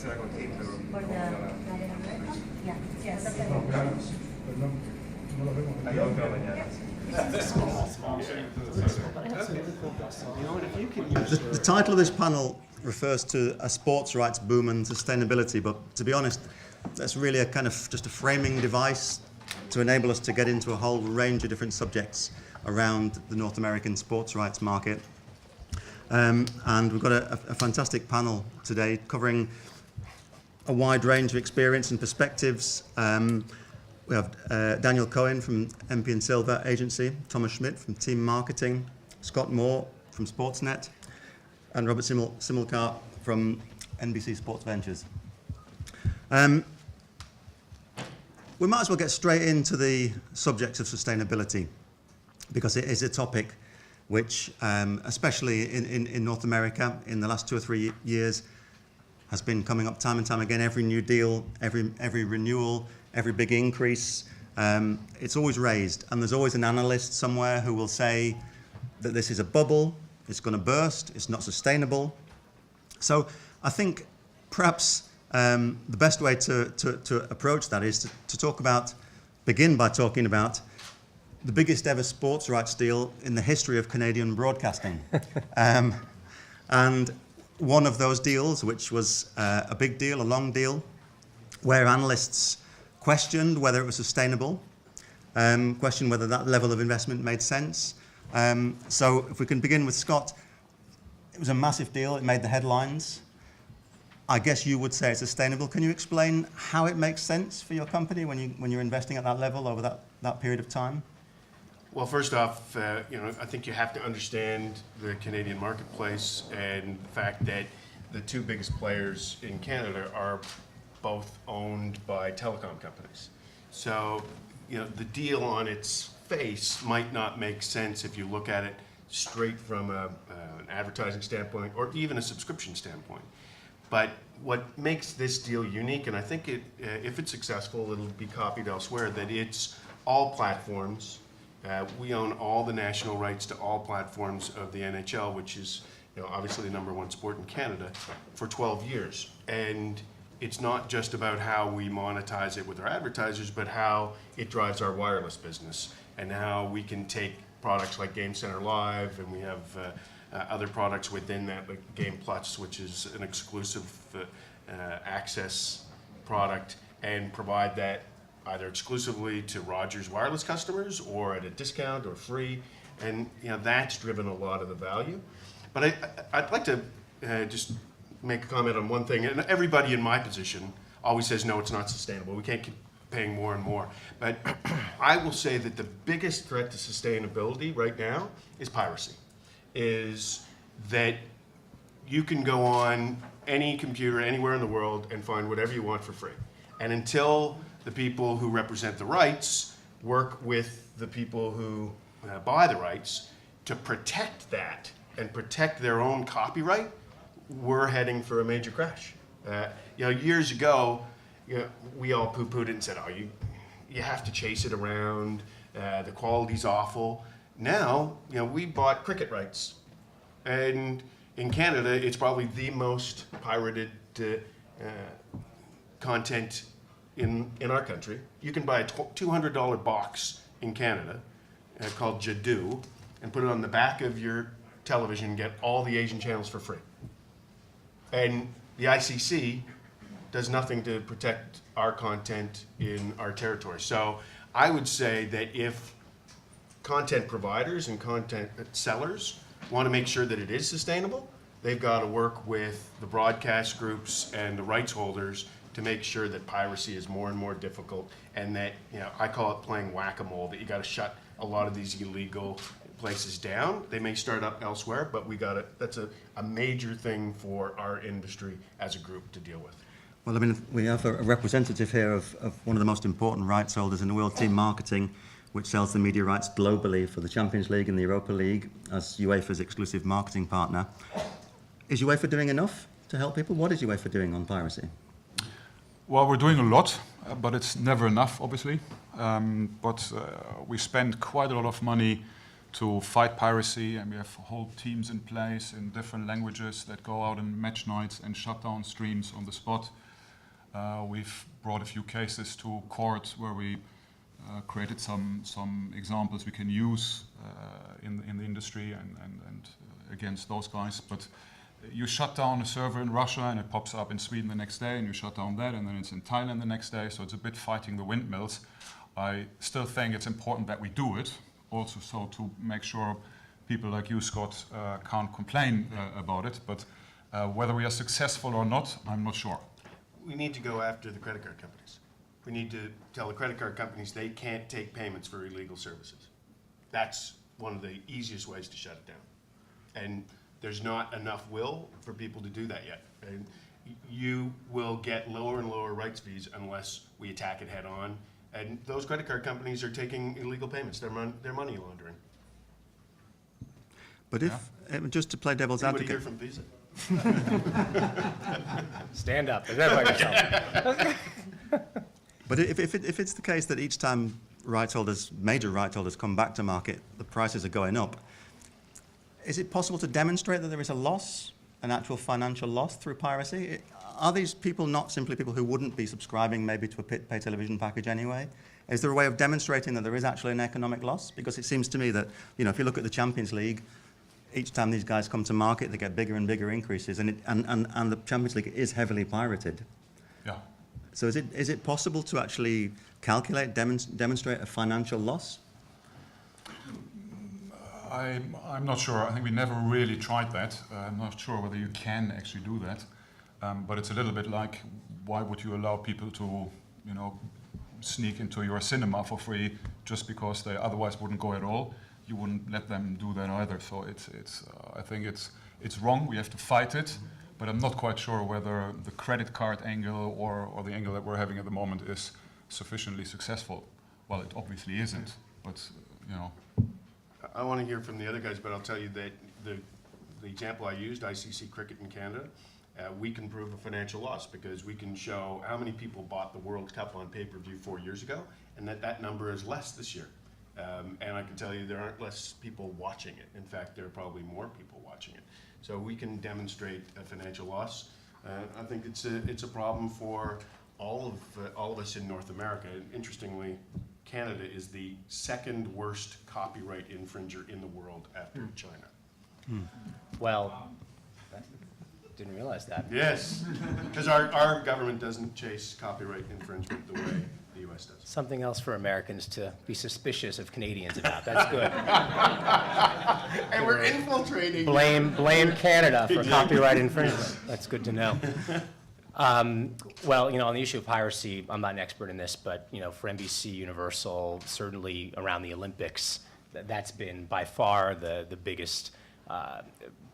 For the Latin America? Yeah. Yes. The title of this panel refers to a sports rights boom and sustainability, but to be honest, that's really a kind of just a framing device to enable us to get into a whole range of different subjects around the North American sports rights market. And we've got a fantastic panel today covering a wide range of experience and perspectives. We have Daniel Cohen from MP & Silva Agency, Thomas Schmidt from Team Marketing, Scott Moore from Sportsnet, and Robert Similcar from NBC Sports Ventures. We might as well get straight into the subject of sustainability, because it is a topic which, especially in North America, in the last 2 or 3 years, has been coming up time and time again. Every new deal, every renewal, every big increase, it's always raised. And there's always an analyst somewhere who will say that this is a bubble, it's going to burst, it's not sustainable. So I think perhaps the best way to approach that is to begin by talking about the biggest ever sports rights deal in the history of Canadian broadcasting. And one of those deals, which was a big deal, a long deal, where analysts questioned whether it was sustainable, questioned whether that level of investment made sense. So if we can begin with Scott, it was a massive deal, it made the headlines. I guess you would say it's sustainable. Can you explain how it makes sense for your company when you're investing at that level over that period of time? Well, first off, I think you have to understand the Canadian marketplace and the fact that the two biggest players in Canada are both owned by telecom companies. So, the deal on its face might not make sense if you look at it straight from an advertising standpoint or even a subscription standpoint. But what makes this deal unique, and I think if it's successful, it'll be copied elsewhere, that it's all platforms. We own all the national rights to all platforms of the NHL, which is obviously the #1 sport in Canada, for 12 years. And it's not just about how we monetize it with our advertisers, but how it drives our wireless business and how we can take products like Game Center Live, and we have other products within that, like Game Plus, which is an exclusive access product, and provide that either exclusively to Rogers Wireless customers or at a discount or free, and that's driven a lot of the value. But I'd like to just make a comment on one thing, and everybody in my position always says, no, it's not sustainable. We can't keep paying more and more. But I will say that the biggest threat to sustainability right now is piracy, is that you can go on any computer anywhere in the world and find whatever you want for free. And until the people who represent the rights work with the people who buy the rights to protect that and protect their own copyright, we're heading for a major crash. Years ago, we all poo-pooed it and said, oh, you have to chase it around, the quality's awful. Now, we bought cricket rights. And in Canada, it's probably the most pirated content in our country. You can buy a $200 box in Canada called Jadoo and put it on the back of your television and get all the Asian channels for free. And the ICC does nothing to protect our content in our territory. So I would say that if content providers and content sellers want to make sure that it is sustainable, they've got to work with the broadcast groups and the rights holders to make sure that piracy is more and more difficult, and that, I call it playing whack-a-mole, that you got to shut a lot of these illegal places down. They may start up elsewhere, but that's a major thing for our industry as a group to deal with. Well, we have a representative here of one of the most important rights holders in the world, Team Marketing, which sells the media rights globally for the Champions League and the Europa League as UEFA's exclusive marketing partner. Is UEFA doing enough to help people? What is UEFA doing on piracy? Well, we're doing a lot, but it's never enough, obviously. But we spend quite a lot of money to fight piracy, and we have whole teams in place in different languages that go out on match nights and shut down streams on the spot. We've brought a few cases to court where we created some examples we can use in the industry and against those guys. But you shut down a server in Russia and it pops up in Sweden the next day, and you shut down that and then it's in Thailand the next day, so it's a bit fighting the windmills. I still think it's important that we do it, also so to make sure people like you, Scott, can't complain about it, but whether we are successful or not, I'm not sure. We need to go after the credit card companies. We need to tell the credit card companies they can't take payments for illegal services. That's one of the easiest ways to shut it down. And there's not enough will for people to do that yet. And you will get lower and lower rights fees unless we attack it head on. And those credit card companies are taking illegal payments. They're money laundering. But if, just to play devil's Anybody advocate. here from Visa? Stand up. Identify yourself. But if it's the case that each time rights holders, major rights holders come back to market, the prices are going up, is it possible to demonstrate that there is a loss, an actual financial loss through piracy? Are these people not simply people who wouldn't be subscribing maybe to a pay television package anyway? Is there a way of demonstrating that there is actually an economic loss? Because it seems to me that, you know, if you look at the Champions League, each time these guys come to market, they get bigger and bigger increases, and the Champions League is heavily pirated. Yeah. So is it possible to actually calculate, demonstrate a financial loss? I'm not sure. I think we never really tried that. I'm not sure whether you can actually do that. But it's a little bit like, why would you allow people to, you know, sneak into your cinema for free just because they otherwise wouldn't go at all? You wouldn't let them do that either. So I think it's wrong. We have to fight it. But I'm not quite sure whether the credit card angle or the angle that we're having at the moment is sufficiently successful. Well, it obviously isn't. But you know. I want to hear from the other guys, but I'll tell you that the example I used, ICC Cricket in Canada, we can prove a financial loss because we can show how many people bought the World Cup on pay-per-view 4 years ago, and that number is less this year. And I can tell you there aren't less people watching it. In fact, there are probably more people watching it. So we can demonstrate a financial loss. I think it's a problem for all of us in North America. Interestingly, Canada is the second worst copyright infringer in the world after China. Well, didn't realize that. Yes, because our government doesn't chase copyright infringement the way the U.S. does. Something else for Americans to be suspicious of Canadians about. That's good. And we're infiltrating. Blame Canada for copyright infringement. That's good to know. Well, you know, on the issue of piracy, I'm not an expert in this, but, you know, for NBC Universal, certainly around the Olympics, that's been by far the biggest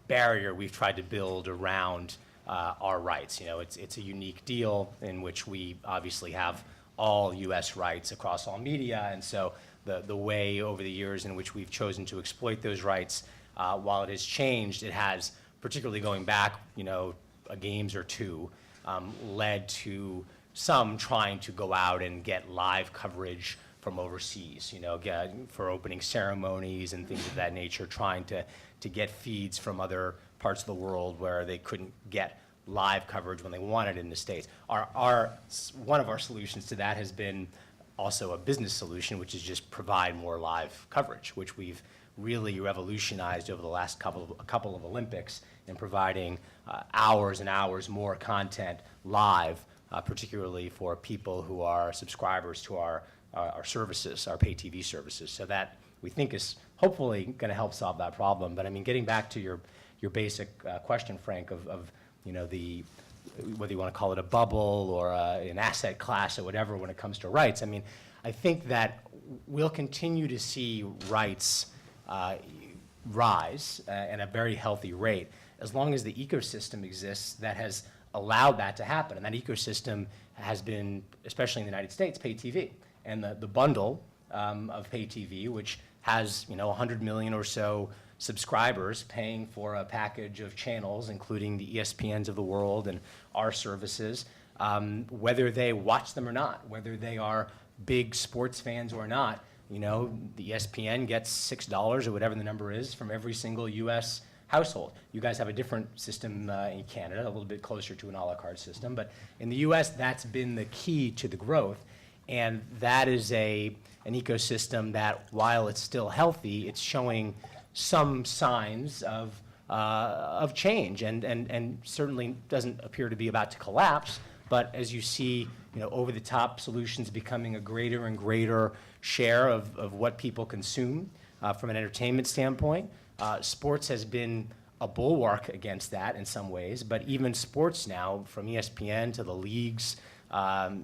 barrier we've tried to build around our rights. You know, it's a unique deal in which we obviously have all U.S. rights across all media, and so the way over the years in which we've chosen to exploit those rights, while it has changed, it has, particularly going back, you know, a games or two, led to some trying to go out and get live coverage from overseas, you know, for opening ceremonies and things of that nature, trying to get feeds from other parts of the world where they couldn't get live coverage when they wanted it in the States. One of our solutions to that has been also a business solution, which is just provide more live coverage, which we've really revolutionized over the last couple of Olympics in providing hours and hours more content live, particularly for people who are subscribers to our services, our pay TV services. So that we think is hopefully going to help solve that problem. But I mean, getting back to your basic question, Frank, of you know, whether you want to call it a bubble or an asset class or whatever when it comes to rights, I mean, I think that we'll continue to see rights rise at a very healthy rate as long as the ecosystem exists that has allowed that to happen. And that ecosystem has been, especially in the United States, pay TV. And the bundle of pay TV, which has, you know, 100 million or so subscribers paying for a package of channels, including the ESPNs of the world and our services, whether they watch them or not, whether they are big sports fans or not, You know, the ESPN gets $6 or whatever the number is from every single U.S. household. You guys have a different system in Canada, a little bit closer to an a la carte system, but in the U.S. that's been the key to the growth, and that is an ecosystem that, while it's still healthy, it's showing some signs of change, and certainly doesn't appear to be about to collapse. But as you see, you know, over-the-top solutions becoming a greater and greater share of what people consume from an entertainment standpoint. Sports has been a bulwark against that in some ways, but even sports now, from ESPN to the leagues,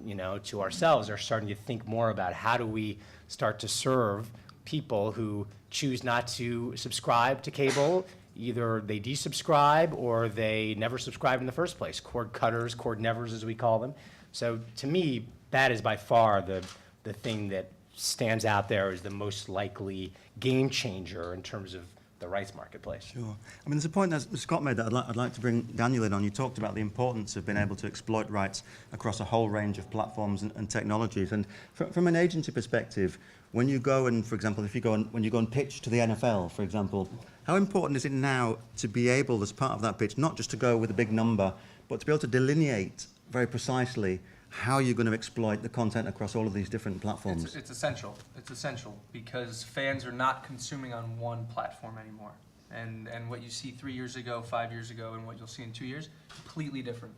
you know, to ourselves, are starting to think more about how do we start to serve people who choose not to subscribe to cable. Either they desubscribe or they never subscribed in the first place. Cord cutters, cord nevers, as we call them. So to me, that is by far the thing that stands out there as the most likely game changer in terms of the rights marketplace. Sure. I mean, there's a point that Scott made that I'd like to bring Daniel in on. You talked about the importance of being able to exploit rights across a whole range of platforms and technologies. And from an agency perspective, when you go and, for example, when you go and pitch to the NFL, for example, how important is it now to be able, as part of that pitch, not just to go with a big number, but to be able to delineate very precisely how you're going to exploit the content across all of these different platforms? It's essential. It's essential because fans are not consuming on one platform anymore. And what you see 3 years ago, 5 years ago, and what you'll see in 2 years, completely different.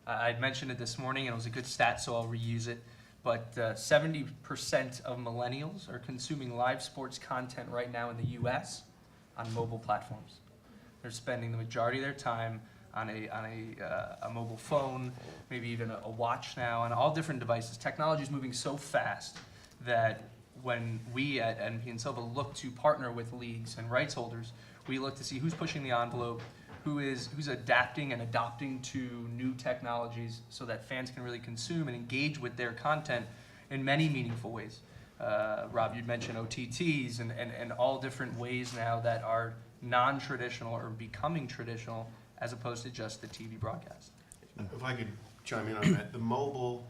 I'd mentioned it this morning, and it was a good stat, so I'll reuse it. But 70% of millennials are consuming live sports content right now in the U.S. on mobile platforms. They're spending the majority of their time on a mobile phone, maybe even a watch now, on all different devices. Technology is moving so fast that when we at NP & Silva look to partner with leagues and rights holders, we look to see who's pushing the envelope, who's adapting and adopting to new technologies so that fans can really consume and engage with their content in many meaningful ways. Rob, you'd mentioned OTTs and all different ways now that are non-traditional or becoming traditional, as opposed to just the TV broadcast. If I could chime in on that, the mobile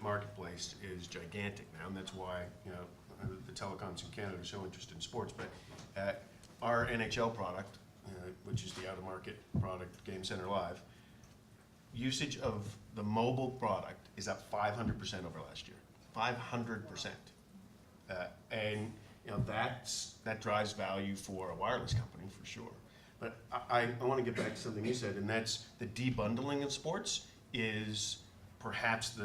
marketplace is gigantic now, and that's why, you know, the telecoms in Canada are so interested in sports. But our NHL product, which is the out-of-market product, Game Center Live, usage of the mobile product is up 500% over last year. 500%. And you know, that drives value for a wireless company for sure. But I want to get back to something you said, and that's the debundling of sports is perhaps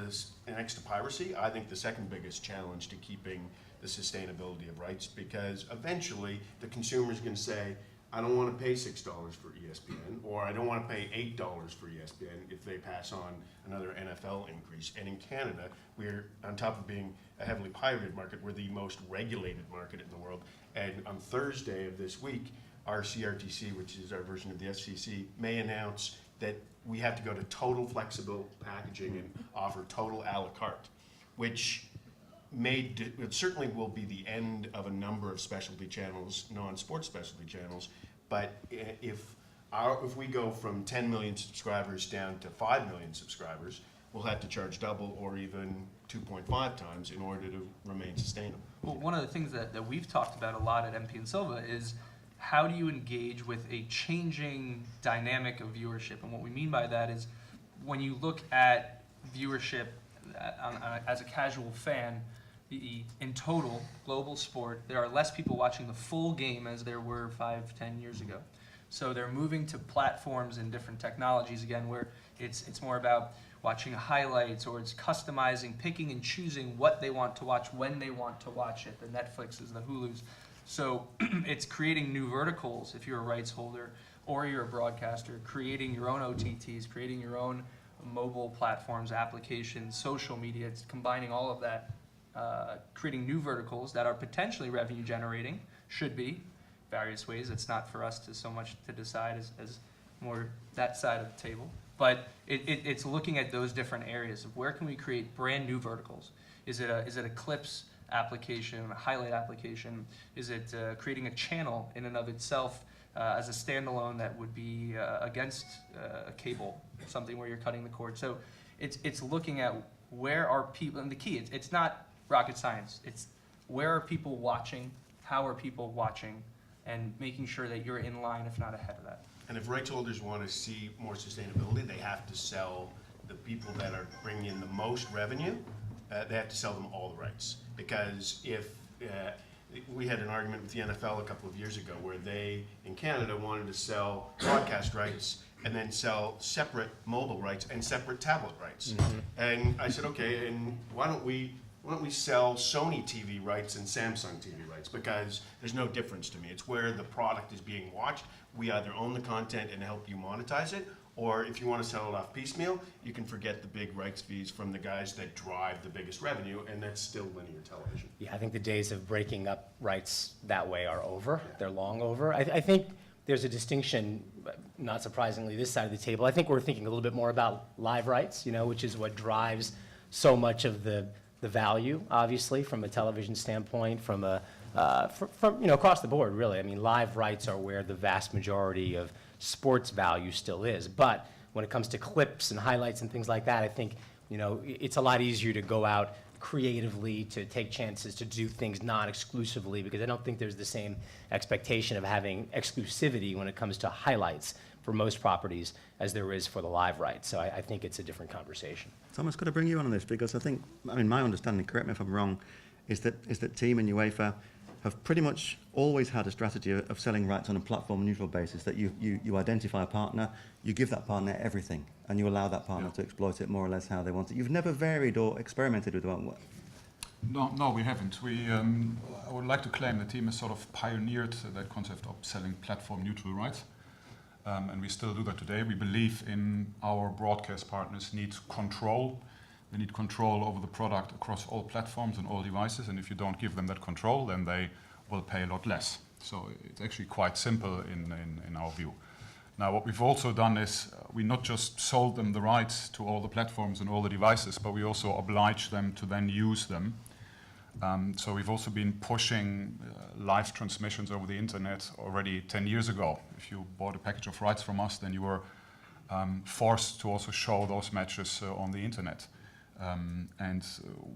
next to piracy, I think the second biggest challenge to keeping the sustainability of rights, because eventually the consumer is going to say, I don't want to pay $6 for ESPN, or I don't want to pay $8 for ESPN if they pass on another NFL increase. And in Canada, we're, on top of being a heavily pirated market, we're the most regulated market in the world. And on Thursday of this week, our CRTC, which is our version of the FCC, may announce that we have to go to total flexible packaging and offer total a la carte, which it certainly will be the end of a number of specialty channels, non-sports specialty channels. But if we go from 10 million subscribers down to 5 million subscribers, we'll have to charge double or even 2.5 times in order to remain sustainable. Well, one of the things that we've talked about a lot at NP & Silva is how do you engage with a changing dynamic of viewership? And what we mean by that is when you look at viewership as a casual fan, in total, global sport, there are less people watching the full game as there were 5-10 years ago. So they're moving to platforms and different technologies again where it's more about watching highlights, or it's customizing, picking and choosing what they want to watch when they want to watch it, the Netflixes, the Hulus. So it's creating new verticals if you're a rights holder or you're a broadcaster, creating your own OTTs, creating your own mobile platforms, applications, social media. It's combining all of that, creating new verticals that are potentially revenue generating, should be, various ways. It's not for us to so much to decide as more that side of the table. But it's looking at those different areas of where can we create brand new verticals. Is it a clips application, a highlight application? Is it creating a channel in and of itself as a standalone that would be against a cable, something where you're cutting the cord? So it's looking at where are people, and the key, it's not rocket science. It's where are people watching, how are people watching, and making sure that you're in line, if not ahead of that. And if rights holders want to see more sustainability, they have to sell the people that are bringing in the most revenue, they have to sell them all the rights. Because if, we had an argument with the NFL a couple of years ago where they, in Canada, wanted to sell broadcast rights and then sell separate mobile rights and separate tablet rights. And I said, okay, and why don't we sell Sony TV rights and Samsung TV rights? Because there's no difference to me. It's where the product is being watched. We either own the content and help you monetize it, or if you want to sell it off piecemeal, you can forget the big rights fees from the guys that drive the biggest revenue, and that's still linear television. Yeah, I think the days of breaking up rights that way are over. They're long over. I think there's a distinction, not surprisingly, this side of the table. I think we're thinking a little bit more about live rights, which is what drives so much of the value, obviously, from a television standpoint, from across the board, really. I mean, live rights are where the vast majority of sports value still is. But when it comes to clips and highlights and things like that, I think, it's a lot easier to go out creatively, to take chances to do things non-exclusively, because I don't think there's the same expectation of having exclusivity when it comes to highlights for most properties as there is for the live rights. So I think it's a different conversation. Thomas, could I bring you on this? Because my understanding, correct me if I'm wrong, is that Team and UEFA have pretty much always had a strategy of selling rights on a platform-neutral basis, that you identify a partner, you give that partner everything, and you allow that partner to exploit it more or less how they want it. You've never varied or experimented with one. No, we haven't. I would like to claim the team has sort of pioneered that concept of selling platform-neutral rights. And we still do that today. We believe in our broadcast partners need control. They need control over the product across all platforms and all devices. And if you don't give them that control, then they will pay a lot less. So it's actually quite simple in our view. Now, what we've also done is we not just sold them the rights to all the platforms and all the devices, but we also obliged them to then use them. So we've also been pushing live transmissions over the internet already 10 years ago. If you bought a package of rights from us, then you were forced to also show those matches on the internet. And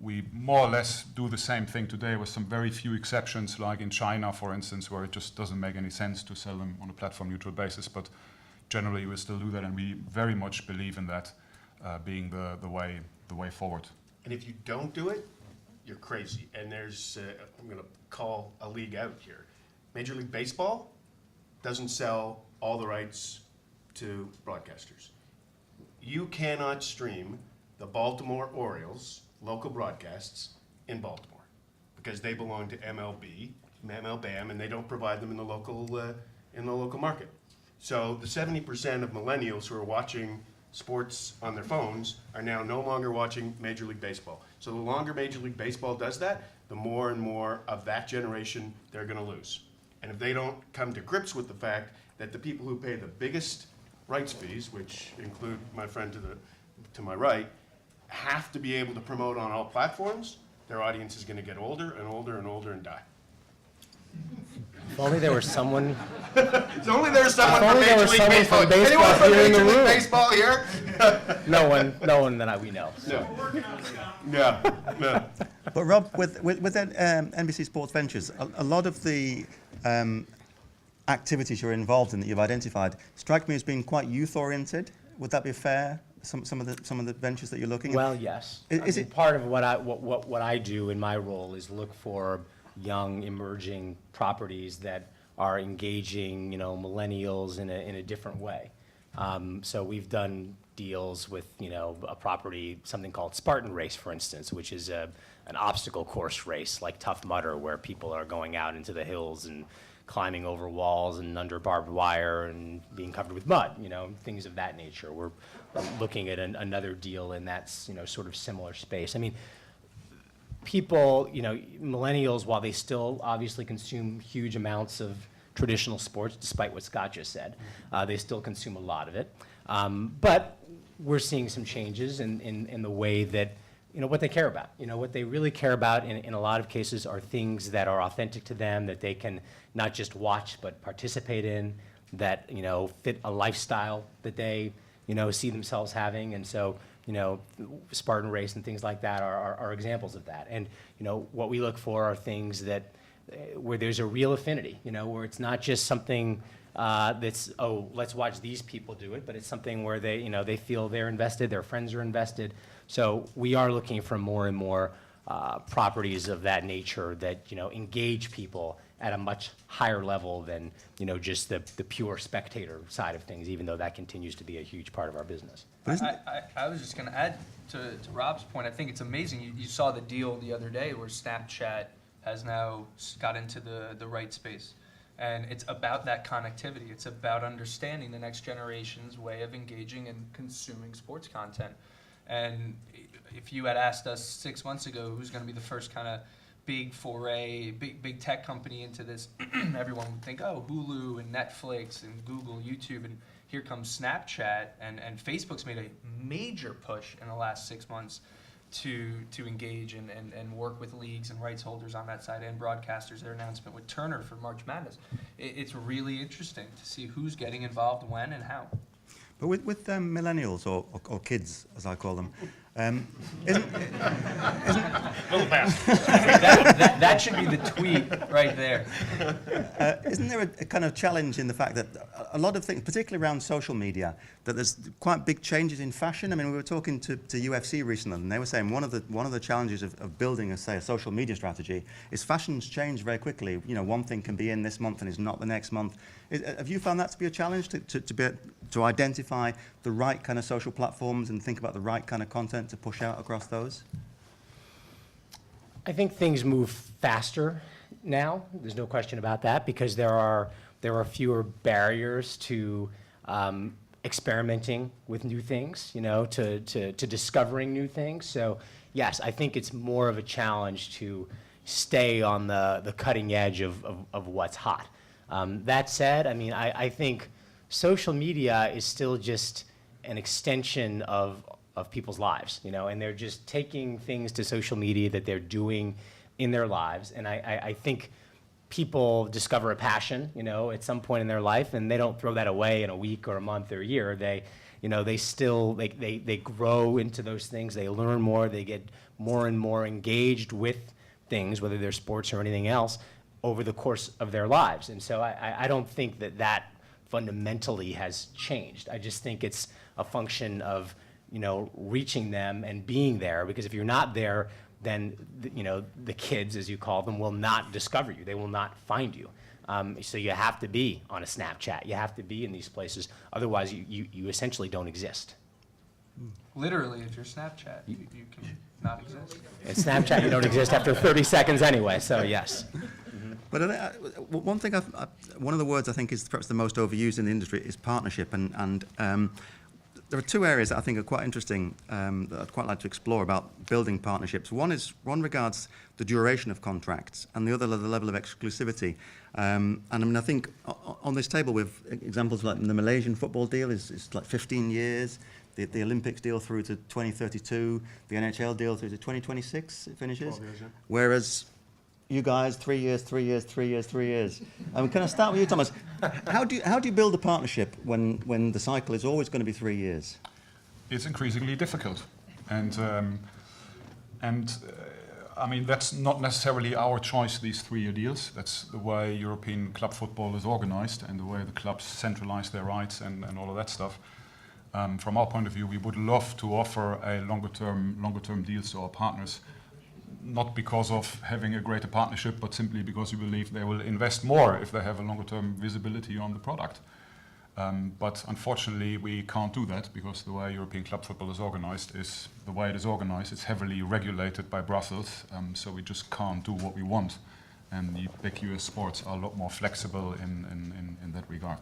we more or less do the same thing today with some very few exceptions, like in China, for instance, where it just doesn't make any sense to sell them on a platform-neutral basis. But generally, we still do that, and we very much believe in that being the way forward. And if you don't do it, you're crazy. And there's, I'm going to call a league out here. Major League Baseball doesn't sell all the rights to broadcasters. You cannot stream the Baltimore Orioles local broadcasts in Baltimore because they belong to MLBAM, and they don't provide them in the local market. So the 70% of millennials who are watching sports on their phones are now no longer watching Major League Baseball. So the longer Major League Baseball does that, the more and more of that generation they're going to lose. And if they don't come to grips with the fact that the people who pay the biggest rights fees, which include my friend to my right, have to be able to promote on all platforms, their audience is going to get older and older and older and die. If only there was someone. It's only there's someone If from only there Major was League someone Baseball. from baseball Anyone from here in the Major League room. Baseball here? No one that we know. No. No. But Rob, with NBC Sports Ventures, a lot of the activities you're involved in that you've identified strike me as being quite youth-oriented. Would that be fair? Some of the ventures that you're looking at. Well, yes. Is it part of what I do in my role is look for young emerging properties that are engaging millennials in a different way. So we've done deals with a property, something called Spartan Race, for instance, which is an obstacle course race like Tough Mudder, where people are going out into the hills and climbing over walls and under barbed wire and being covered with mud, things of that nature. We're looking at another deal in that sort of similar space. I mean, people, millennials, while they still obviously consume huge amounts of traditional sports, despite what Scott just said, they still consume a lot of it. But we're seeing some changes in the way that, what they care about. What they really care about in a lot of cases are things that are authentic to them, that they can not just watch but participate in, that, fit a lifestyle that they, see themselves having. And so you know, Spartan Race and things like that are examples of that. And, you know, what we look for are things that, where there's a real affinity, you know, where it's not just something that's, oh, let's watch these people do it, but it's something where they, you know, they feel they're invested, their friends are invested. So we are looking for more and more properties of that nature that, you know, engage people at a much higher level than, you know, just the pure spectator side of things, even though that continues to be a huge part of our business. I was just going to add to Rob's point. I think it's amazing. You saw the deal the other day where Snapchat has now got into the right space. And it's about that connectivity. It's about understanding the next generation's way of engaging and consuming sports content. And if you had asked us 6 months ago who's going to be the first kind of big foray, big tech company into this, everyone would think, oh, Hulu and Netflix and Google, YouTube, and here comes Snapchat, and Facebook's made a major push in the last 6 months to engage and work with leagues and rights holders on that side and broadcasters. Their announcement with Turner for March Madness. It's really interesting to see who's getting involved, when, and how. But with millennials, or kids, as I call them, isn't That should be the tweet right there. isn't there a kind of challenge in the fact that a lot of things, particularly around social media, that there's quite big changes in fashion? I mean, we were talking to UFC recently, and they were saying one of the challenges of building a social media strategy is fashions change very quickly. You know, one thing can be in this month and is not the next month. Have you found that to be a challenge to identify the right kind of social platforms and think about the right kind of content to push out across those? I think things move faster now. There's no question about that, because there are fewer barriers to experimenting with new things, you know, to discovering new things. So yes, I think it's more of a challenge to stay on the cutting edge of what's hot. That said, I mean, I think social media is still just an extension of people's lives, you know, and they're just taking things to social media that they're doing in their lives. And I think people discover a passion, you know, at some point in their life, and they don't throw that away in a week or a month or a year. They, you know, they still, they grow into those things. They learn more. They get more and more engaged with things, whether they're sports or anything else, over the course of their lives. And so I don't think that fundamentally has changed. I just think it's a function of, you know, reaching them and being there, because if you're not there, then, you know, the kids, as you call them, will not discover you. They will not find you. So you have to be on a Snapchat. You have to be in these places. Otherwise, you essentially don't exist. Literally, if you're Snapchat, you can not exist. And Snapchat, you don't exist after 30 seconds anyway, so yes. But one thing, one of the words I think is perhaps the most overused in the industry is partnership, and there are two areas that I think are quite interesting that I'd quite like to explore about building partnerships. One regards the duration of contracts, and the other the level of exclusivity. And I mean, I think on this table we have examples like the Malaysian football deal is like 15 years. The Olympics deal through to 2032. The NHL deal through to 2026. It finishes. 12 years, yeah. Whereas you guys, 3 years, 3 years, 3 years, 3 years. Can I start with you, Thomas? How do you build a partnership when the cycle is always going to be 3 years? It's increasingly difficult, and I mean, that's not necessarily our choice, these 3-year deals. That's the way European club football is organized and the way the clubs centralize their rights and all of that stuff. From our point of view, we would love to offer a longer term deals to our partners, not because of having a greater partnership, but simply because we believe they will invest more if they have a longer term visibility on the product. But unfortunately, we can't do that because the way European club football is organized is the way it is organized. It's heavily regulated by Brussels, so we just can't do what we want. And the big US sports are a lot more flexible in that regard.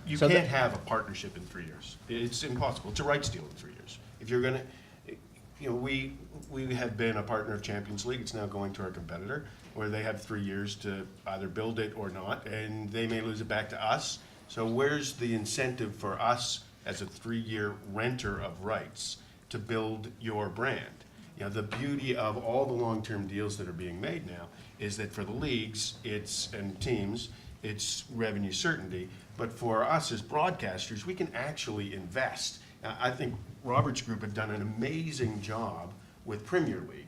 You So can't have a partnership in 3 years. It's impossible. It's a rights deal in 3 years. If you're going to, you know, we have been a partner of Champions League. It's now going to our competitor, where they have 3 years to either build it or not, and they may lose it back to us. So where's the incentive for us as a 3-year renter of rights to build your brand? You know, the beauty of all the long-term deals that are being made now is that for the leagues and teams, it's revenue certainty. But for us as broadcasters, we can actually invest. I think Robert's group have done an amazing job with Premier League,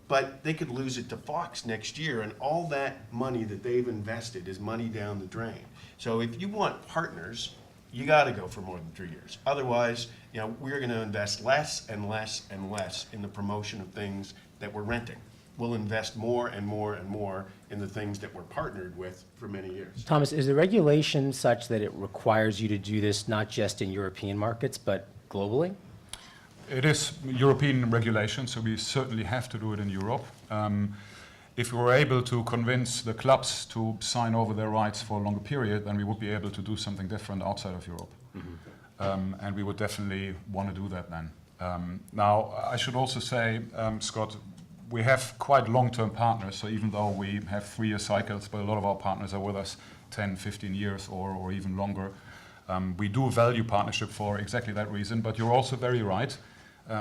but they could lose it to Fox next year, and all that money that they've invested is money down the drain. So if you want partners, you got to go for more than 3 years. Otherwise, you know, we're going to invest less and less and less in the promotion of things that we're renting. We'll invest more and more and more in the things that we're partnered with for many years. Thomas, is the regulation such that it requires you to do this not just in European markets, but globally? It is European regulation, so we certainly have to do it in Europe. If we were able to convince the clubs to sign over their rights for a longer period, then we would be able to do something different outside of Europe. And we would definitely want to do that then. Now, I should also say, Scott, we have quite long-term partners, so even though we have 3-year cycles, but a lot of our partners are with us 10, 15 years or even longer. We do value partnership for exactly that reason, but you're also very right.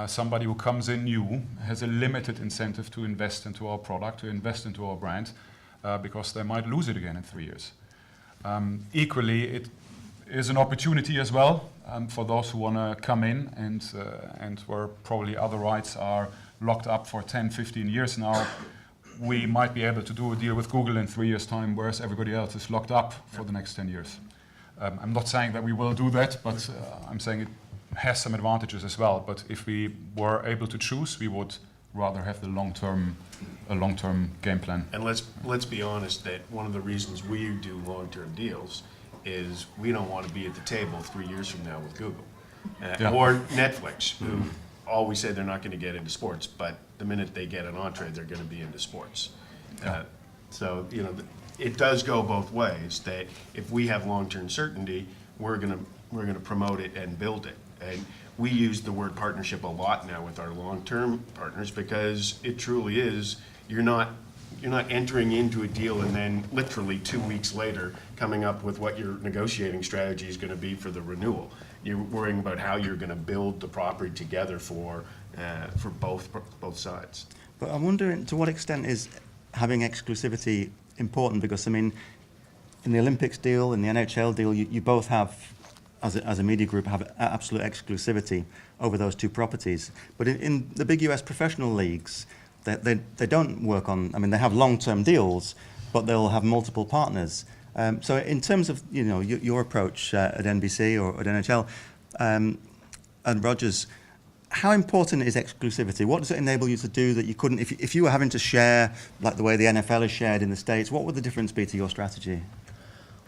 Somebody who comes in new has a limited incentive to invest into our product, to invest into our brand, because they might lose it again in 3 years. Equally, it is an opportunity as well for those who want to come in and where probably other rights are locked up for 10, 15 years now. We might be able to do a deal with Google in 3 years' time, whereas everybody else is locked up for the next 10 years. I'm not saying that we will do that, but I'm saying it has some advantages as well. But if we were able to choose, we would rather have a long-term game plan. And let's be honest that one of the reasons we do long-term deals is we don't want to be at the table 3 years from now with Google or Netflix, who always say they're not going to get into sports, but the minute they get an entree, they're going to be into sports. So you know, it does go both ways. That if we have long-term certainty, we're going to promote it and build it. And we use the word partnership a lot now with our long-term partners because it truly is. You're not entering into a deal and then literally 2 weeks later coming up with what your negotiating strategy is going to be for the renewal. You're worrying about how you're going to build the property together for both sides. But I'm wondering to what extent is having exclusivity important? Because, I mean, in the Olympics deal, in the NHL deal, you both have, as a media group, have absolute exclusivity over those two properties. But in the big US professional leagues, they don't work on, I mean, they have long-term deals, but they'll have multiple partners. So in terms of, you know, your approach at NBC or at NHL and Rogers, how important is exclusivity? What does it enable you to do that you couldn't, if you were having to share, like the way the NFL is shared in the States, what would the difference be to your strategy?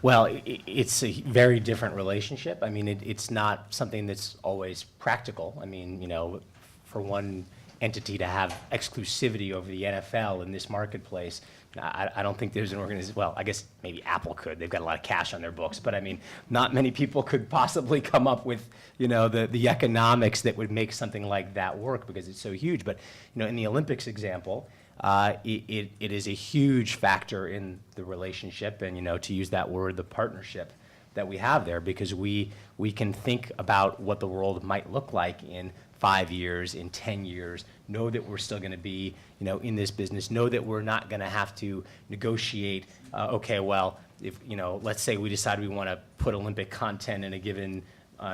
Well, it's a very different relationship. I mean, it's not something that's always practical. I mean, you know, for one entity to have exclusivity over the NFL in this marketplace, I don't think there's an organization, well, I guess maybe Apple could. They've got a lot of cash on their books. But, I mean, not many people could possibly come up with, you know, the economics that would make something like that work because it's so huge. But, you know, in the Olympics example, it is a huge factor in the relationship and, you know, to use that word, the partnership that we have there, because we can think about what the world might look like in 5 years, in 10 years, know that we're still going to be, you know, in this business, know that we're not going to have to negotiate, okay, well, if, you know, let's say we decide we want to put Olympic content in a given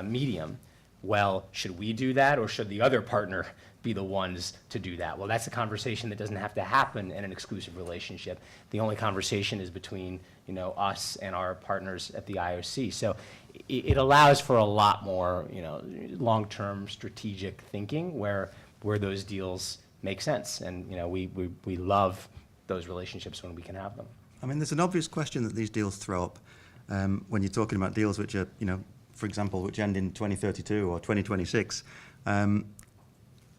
medium. Well, should we do that or should the other partner be the ones to do that? Well, that's a conversation that doesn't have to happen in an exclusive relationship. The only conversation is between, you know, us and our partners at the IOC. So it allows for a lot more, you know, long-term strategic thinking where those deals make sense. And, you know, we love those relationships when we can have them. I mean, there's an obvious question that these deals throw up when you're talking about deals which are, you know, for example, which end in 2032 or 2026.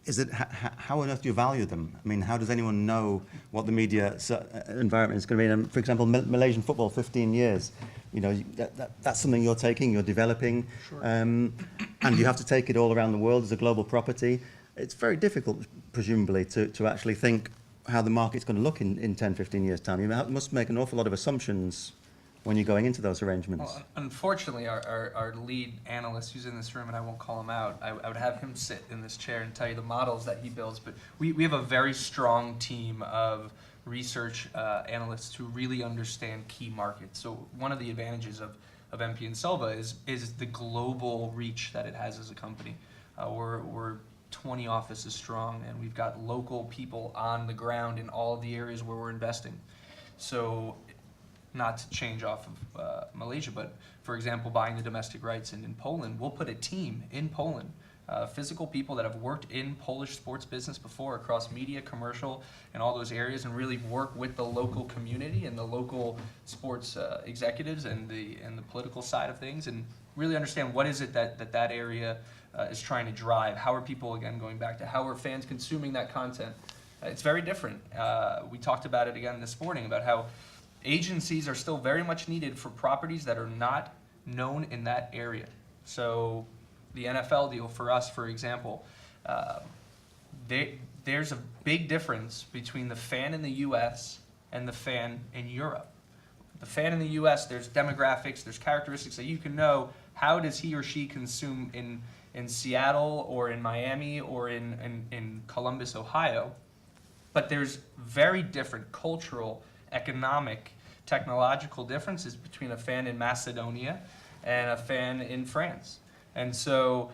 Is it how on earth do you value them? I mean, how does anyone know what the media environment is going to be? And for example, Malaysian football, 15 years. You know, that's something you're taking, you're developing, sure. And you have to take it all around the world as a global property. It's very difficult, presumably, to actually think how the market's going to look in 10, 15 years' time. You must make an awful lot of assumptions when you're going into those arrangements. Well, unfortunately, our lead analyst who's in this room, and I won't call him out, I would have him sit in this chair and tell you the models that he builds, but we have a very strong team of research analysts who really understand key markets. So one of the advantages of MP and Silva is the global reach that it has as a company. We're 20 offices strong, and we've got local people on the ground in all of the areas where we're investing. So, not to change off of Malaysia, but for example, buying the domestic rights in Poland, we'll put a team in Poland, physical people that have worked in Polish sports business before across media, commercial, and all those areas, and really work with the local community and the local sports executives and the political side of things, and really understand what is it that area is trying to drive. How are people, again, going back to how are fans consuming that content? It's very different. We talked about it again this morning, about how agencies are still very much needed for properties that are not known in that area. So the NFL deal for us, for example, there's a big difference between the fan in the US and the fan in Europe. The fan in the US, there's demographics, there's characteristics that you can know. How does he or she consume in Seattle or in Miami or in Columbus, Ohio? But there's very different cultural, economic, technological differences between a fan in Macedonia and a fan in France. And so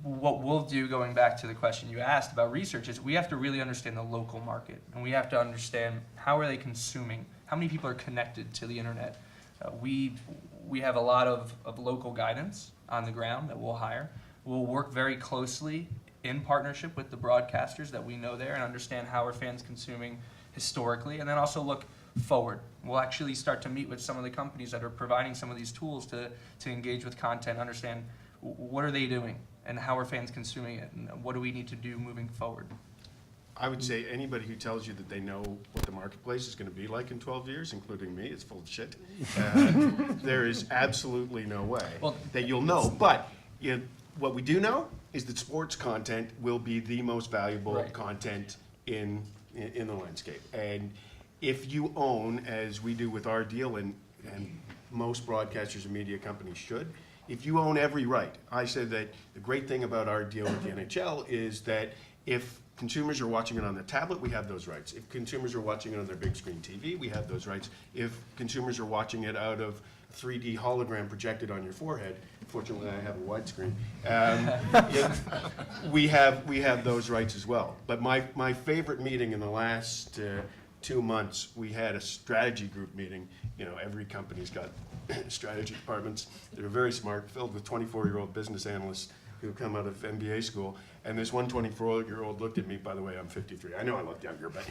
what we'll do, going back to the question you asked about research, is we have to really understand the local market, and we have to understand how are they consuming, how many people are connected to the internet. We have a lot of local guidance on the ground that we'll hire. We'll work very closely in partnership with the broadcasters that we know there and understand how are fans consuming historically, and then also look forward. We'll actually start to meet with some of the companies that are providing some of these tools to engage with content, understand what are they doing and how are fans consuming it, and what do we need to do moving forward. I would say anybody who tells you that they know what the marketplace is going to be like in 12 years, including me, is full of shit. There is absolutely no way that you'll know. But what we do know is that sports content will be the most valuable content in the landscape. And if you own, as we do with our deal, and most broadcasters and media companies should, if you own every right. I said that the great thing about our deal with the NHL is that if consumers are watching it on their tablet, we have those rights. If consumers are watching it on their big screen TV, we have those rights. If consumers are watching it out of 3D hologram projected on your forehead, fortunately I have a widescreen, we have those rights as well. But my favorite meeting in the last 2 months, we had a strategy group meeting. Every company's got strategy departments that are very smart, filled with 24-year-old business analysts who come out of MBA school. And this one 24-year-old looked at me, by the way, I'm 53. I know I look younger, but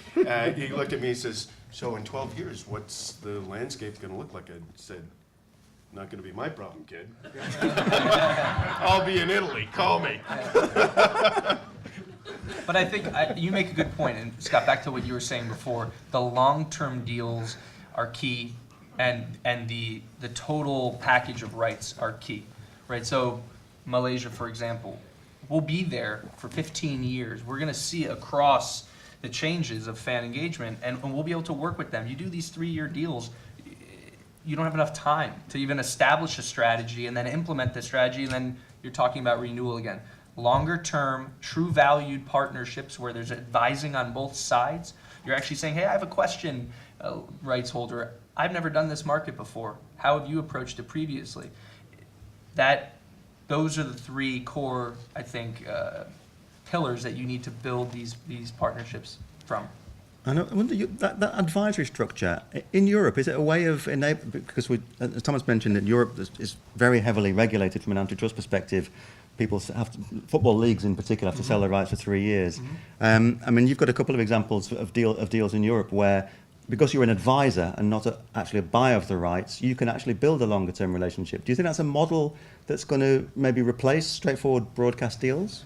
he looked at me and says, so in 12 years, what's the landscape going to look like? I said, not going to be my problem, kid. I'll be in Italy. Call me. But I think you make a good point, and Scott, back to what you were saying before, the long-term deals are key, and the total package of rights are key, right? So Malaysia, for example, we'll be there for 15 years. We're going to see across the changes of fan engagement, and we'll be able to work with them. You do these 3-year deals, you don't have enough time to even establish a strategy and then implement the strategy, and then you're talking about renewal again. Longer term, true valued partnerships where there's advising on both sides. You're actually saying, hey, I have a question, rights holder. I've never done this market before. How have you approached it previously? Those are the 3 core, I think, pillars that you need to build these partnerships from. And I wonder, that advisory structure in Europe, is it a way of enabling, because as Thomas mentioned, in Europe is very heavily regulated from an antitrust perspective. People football leagues in particular have to sell their rights for 3 years. I mean, you've got a couple of examples of deals in Europe where, because you're an advisor and not actually a buyer of the rights, you can actually build a longer term relationship. Do you think that's a model that's going to maybe replace straightforward broadcast deals?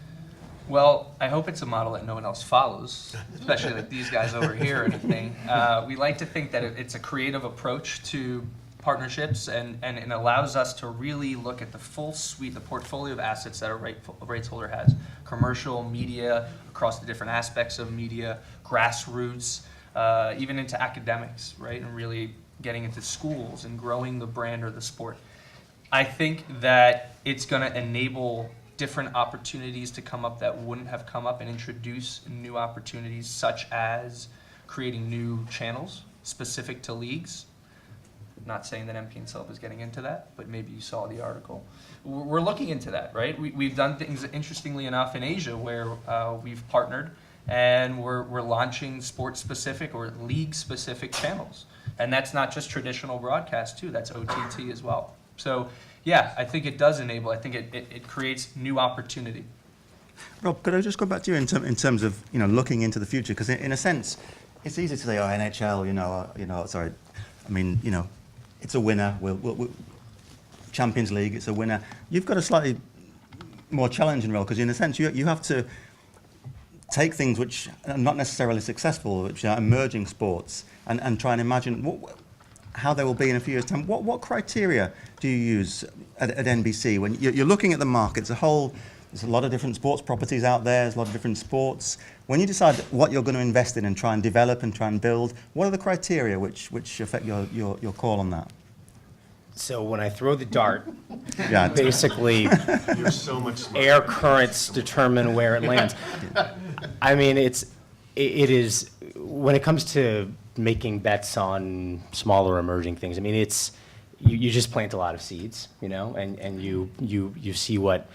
Well, I hope it's a model that no one else follows, especially like these guys over here or anything. We like to think that it's a creative approach to partnerships, and it allows us to really look at the full suite, the portfolio of assets that a rights holder has. Commercial, media, across the different aspects of media, grassroots, even into academics, right? And really getting into schools and growing the brand or the sport. I think that it's going to enable different opportunities to come up that wouldn't have come up, and introduce new opportunities, such as creating new channels specific to leagues. Not saying that MP and Silva is getting into that, but maybe you saw the article. We're looking into that, right? We've done things, interestingly enough, in Asia where we've partnered and we're launching sports-specific or league-specific channels. And that's not just traditional broadcast, too. That's OTT as well. So, yeah, I think it does enable. I think it creates new opportunity. Rob, could I just go back to you in terms of looking into the future? Because in a sense, it's easy to say, oh, NHL, sorry, I mean, it's a winner. We'll Champions League, it's a winner. You've got a slightly more challenging role because in a sense you have to take things which are not necessarily successful, which are emerging sports, and try and imagine how they will be in a few years' time. What criteria do you use at NBC when you're looking at the market as a whole? There's a lot of different sports properties out there. There's a lot of different sports. When you decide what you're going to invest in and try and develop and try and build, what are the criteria which affect your call on that? So when I throw the dart, Yeah. basically You're so much smarter. air currents determine where it lands. I mean, it is, when it comes to making bets on smaller emerging things, I mean, you just plant a lot of seeds, and you see what,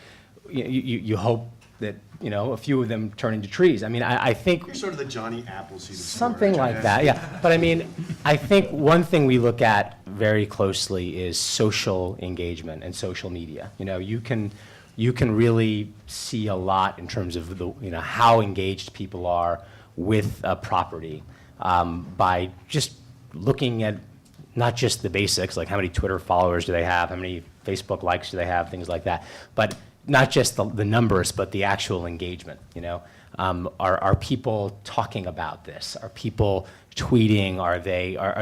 you hope that, a few of them turn into trees. I mean, I think You're sort of the Johnny Appleseed of something sport, like that, yeah. But I mean, I think one thing we look at very closely is social engagement and social media. You can really see a lot in terms of how engaged people are with a property by just looking at not just the basics, like how many Twitter followers do they have, how many Facebook likes do they have, things like that, but not just the numbers, but the actual engagement. Are people talking about this? Are people tweeting? Are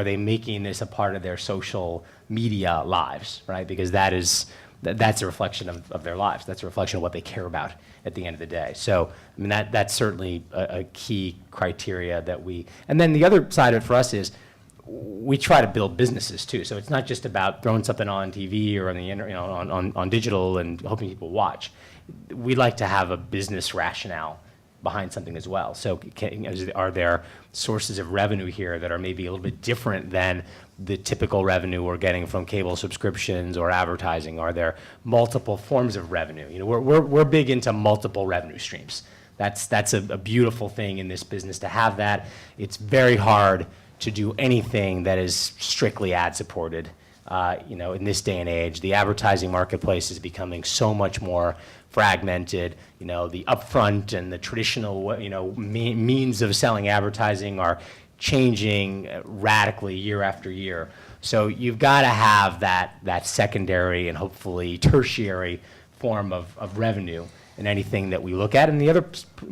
they making this a part of their social media lives, right? Because that's a reflection of their lives. That's a reflection of what they care about at the end of the day. So, I mean, that's certainly a key criteria that and then the other side of it for us is we try to build businesses too. So it's not just about throwing something on TV or on the on digital and hoping people watch. We like to have a business rationale behind something as well. So are there sources of revenue here that are maybe a little bit different than the typical revenue we're getting from cable subscriptions or advertising? Are there multiple forms of revenue? We're big into multiple revenue streams. That's a beautiful thing in this business to have that. It's very hard to do anything that is strictly ad supported. In this day and age, the advertising marketplace is becoming so much more fragmented. The upfront and the traditional, means of selling advertising are changing radically year after year. So you've got to have that secondary and hopefully tertiary form of revenue in anything that we look at. And the other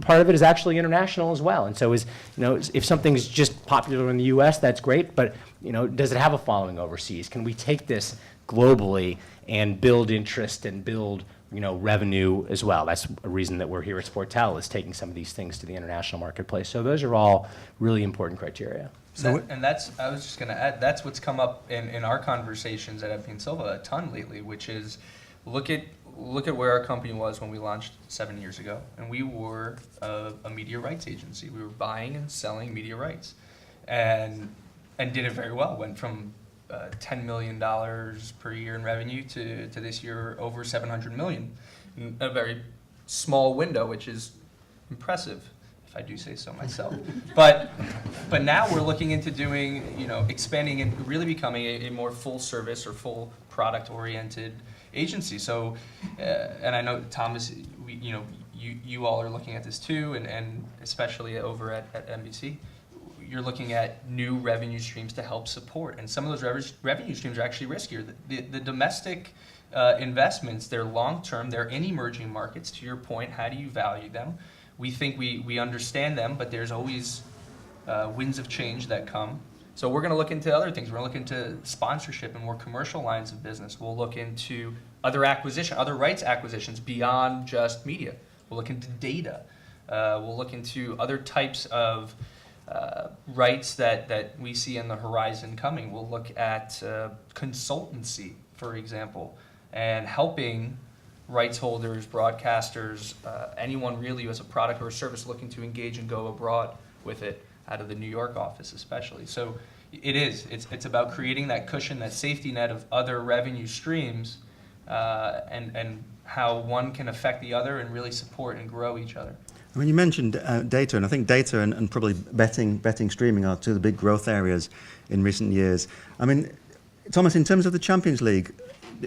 part of it is actually international as well. And so if something's just popular in the US, that's great, but does it have a following overseas? Can we take this globally and build interest and build revenue as well? That's a reason that we're here at Sportel, is taking some of these things to the international marketplace. So those are all really important criteria. I was just going to add, that's what's come up in our conversations at MP and Silva a ton lately, which is look at where our company was when we launched 7 years ago, and we were a media rights agency. We were buying and selling media rights, and did it very well. Went from $10 million per year in revenue to this year over $700 million, in a very small window, which is impressive, if I do say so myself. But now we're looking into doing, expanding and really becoming a more full service or full product oriented agency. So, and I know Thomas, you all are looking at this too, and especially over at NBC, you're looking at new revenue streams to help support. And some of those revenue streams are actually riskier. The domestic investments, they're long-term, they're in emerging markets. To your point, how do you value them? We think we understand them, but there's always winds of change that come. So we're going to look into other things. We're going to look into sponsorship and more commercial lines of business. We'll look into other rights acquisitions beyond just media. We'll look into data. We'll look into other types of rights that we see in the horizon coming. We'll look at consultancy, for example, and helping rights holders, broadcasters, anyone really who has a product or a service looking to engage and go abroad with it, out of the New York office especially. So, It is. It's about creating that cushion, that safety net of other revenue streams, and how one can affect the other and really support and grow each other. I mean, you mentioned data, and I think data and probably betting streaming are two of the big growth areas in recent years. I mean, Thomas, in terms of the Champions League,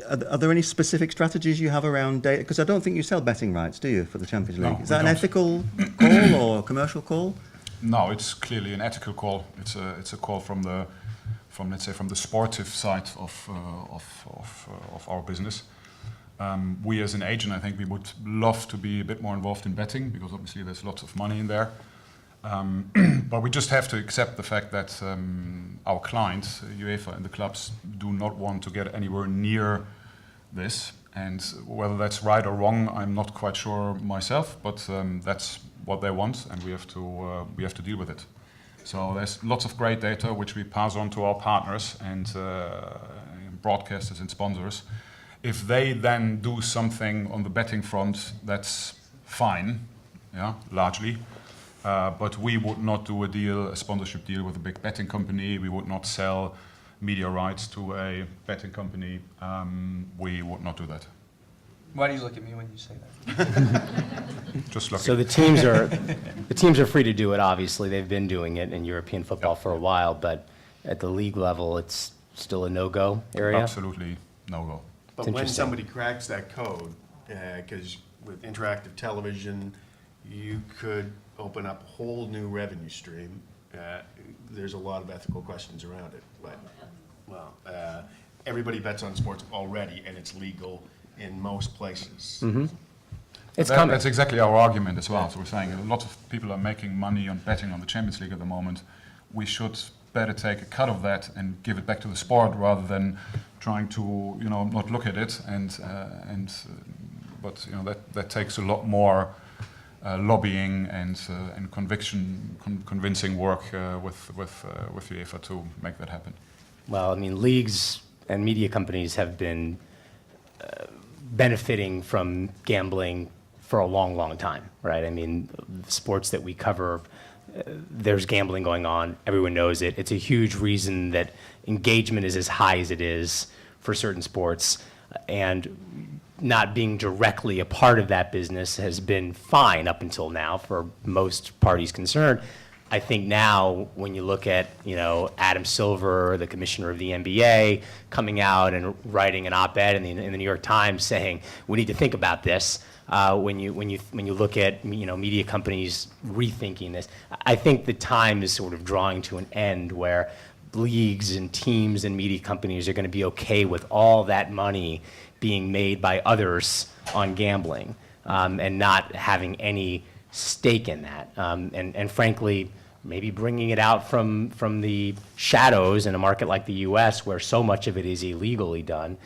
are there any specific strategies you have around data? Because I don't think you sell betting rights, do you, for the Champions League? No, Is that we an don't. ethical call or a commercial call? No, it's clearly an ethical call. It's a call from the sportive side of our business. We as an agent, I think we would love to be a bit more involved in betting because obviously there's lots of money in there. But we just have to accept the fact that our clients, UEFA and the clubs, do not want to get anywhere near this. And whether that's right or wrong, I'm not quite sure myself. But that's what they want, and we have to deal with it. So there's lots of great data which we pass on to our partners and broadcasters and sponsors. If they then do something on the betting front, that's fine, yeah, largely. But we would not do a sponsorship deal with a big betting company. We would not sell media rights to a betting company. We would not do that. Why do you look at me when you say that? Just look. So the teams are free to do it. Obviously, they've been doing it in European football for a while, but at the league level, it's still a no-go area. Absolutely no-go. But It's when interesting. somebody cracks that code, because with interactive television, you could open up a whole new revenue stream. There's a lot of ethical questions around it. But, well, everybody bets on sports already, and it's legal in most places. It's coming. That's exactly our argument as well. So we're saying a lot of people are making money on betting on the Champions League at the moment. We should better take a cut of that and give it back to the sport rather than trying to, not look at it. But that takes a lot more lobbying and convincing work with UEFA to make that happen. Well, I mean, leagues and media companies have been benefiting from gambling for a long, long time, right? I mean, the sports that we cover, there's gambling going on. Everyone knows it. It's a huge reason that engagement is as high as it is for certain sports. And not being directly a part of that business has been fine up until now for most parties concerned. I think now when you look at, Adam Silver, the commissioner of the NBA, coming out and writing an op-ed in the New York Times saying, we need to think about this, when you look at, media companies rethinking this, I think the time is sort of drawing to an end where leagues and teams and media companies are going to be okay with all that money being made by others on gambling, and not having any stake in that, and frankly, maybe bringing it out from the shadows in a market like the U.S., where so much of it is illegally done,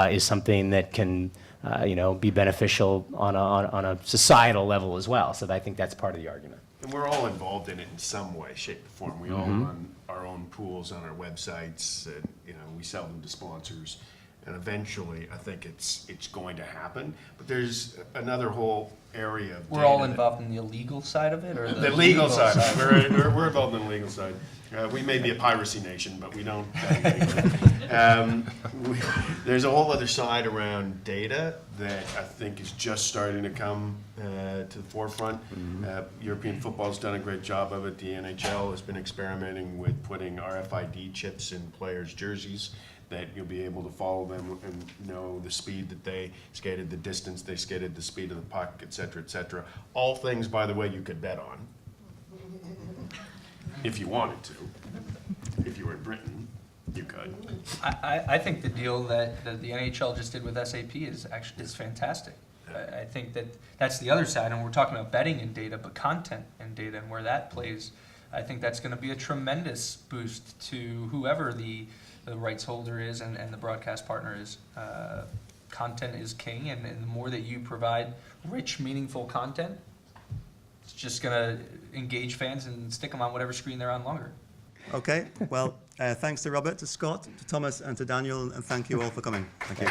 is something that can, be beneficial on a societal level as well. So I think that's part of the argument. And we're all involved in it in some way, shape, or form. We all run our own pools on our websites, and we sell them to sponsors. And eventually, I think it's going to happen. But there's another whole area of We're all data involved in the illegal side of it, or the legal side. We're involved in the legal side. We may be a piracy nation, but we don't. There's a whole other side around data that I think is just starting to come to the forefront. European football's done a great job of it. The NHL has been experimenting with putting RFID chips in players' jerseys, that you'll be able to follow them and know the speed that they skated, the distance they skated, the speed of the puck, et cetera, et cetera. All things, by the way, you could bet on, if you wanted to. If you were in Britain, you could. I think the deal that the NHL just did with SAP is fantastic. I think that's the other side, and we're talking about betting and data, but content and data and where that plays. I think that's going to be a tremendous boost to whoever the rights holder is and the broadcast partner is. Content is king, and the more that you provide rich, meaningful content, it's just going to engage fans and stick them on whatever screen they're on longer. Okay, well, thanks to Robert, to Scott, to Thomas, and to Daniel, and thank you all for coming. Thank you.